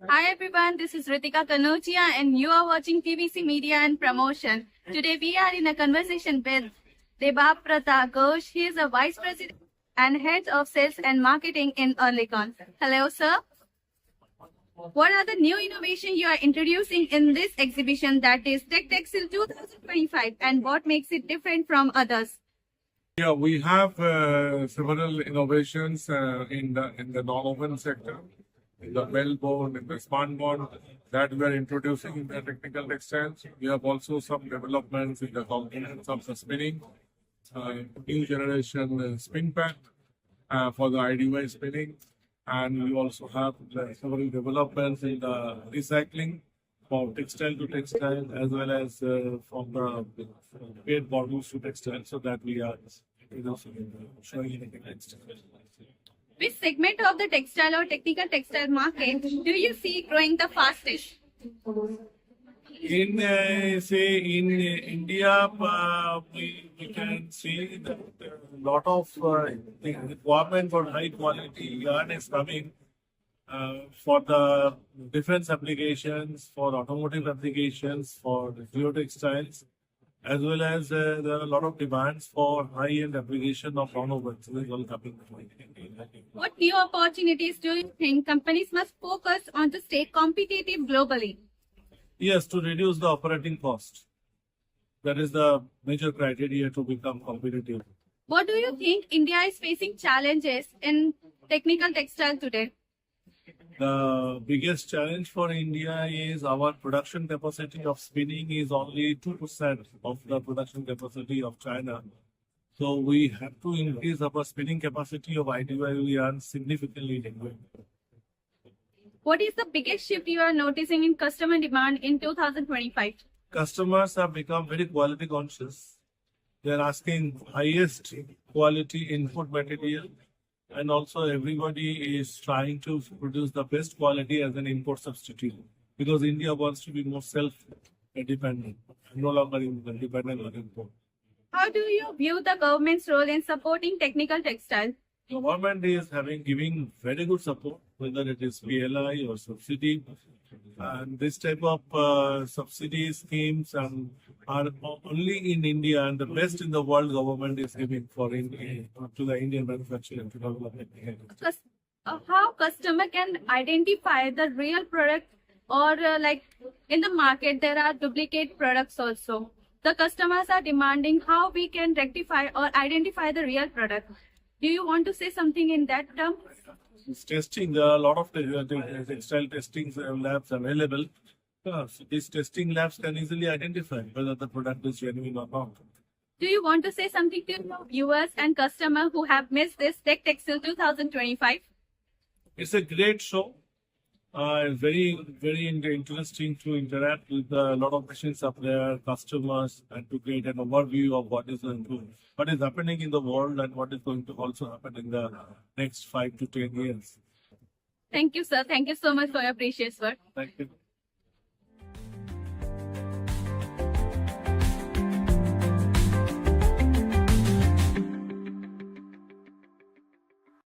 Hi everyone, this is Ritika Kanochia and you are watching TVC Media and Promotion. Today we are in a conversation with Debab Pratap Ghosh. He is a Vice President and Head of Sales and Marketing in Earlycon. Hello sir. What are the new innovations you are introducing in this exhibition that is Tech Textile 2025 and what makes it different from others? Yeah, we have several innovations in the non-oven sector, in the wellbone, in the spunbond that we are introducing in the technical textiles. We have also some developments in the components of the spinning, new generation spin pad for the IDY spinning, and we also have several developments in the recycling from textile to textile, as well as from the paid bottles to textile, so that we are showing in the textile. Which segment of the textile or technical textile market do you see growing the fastest? In in India, we can see that a lot of the requirement for high quality yarn is coming for the defense applications, for automotive applications, for the geotextiles, as well as there are a lot of demands for high-end application of non-ovens. This is all coming. What new opportunities do you think companies must focus on to stay competitive globally? Yes, to reduce the operating cost. That is the major criteria to become competitive. What do you think India is facing challenges in technical textile today? The biggest challenge for India is our production capacity of spinning is only 2% of the production capacity of China. So we have to increase our spinning capacity of IDY yarn significantly in India. What is the biggest shift you are noticing in customer demand in 2025? Customers have become very quality conscious. They are asking highest quality input material, and also everybody is trying to produce the best quality as an import substitute, because India wants to be more self-dependent, no longer dependent on import. How do you view the government's role in supporting technical textile? Government is giving very good support, whether it is PLI or subsidy, and this type of subsidy schemes are only in India, and the best in the world government is giving for India, to the Indian manufacturing to develop it. How customer can identify the real product or like in the market there are duplicate products also. The customers are demanding how we can rectify or identify the real product. Do you want to say something in that term? It's testing. There are a lot of textile testing labs available. So these testing labs can easily identify whether the product is genuine or not. Do you want to say something to your viewers and customers who have missed this Tech Textile 2025? It's a great show. Very interesting to interact with a lot of machines up there, customers, and to get an overview of what is happening in the world and what is going to also happen in the next 5 to 10 years. Thank you, sir. Thank you so much for your precious work. Thank you.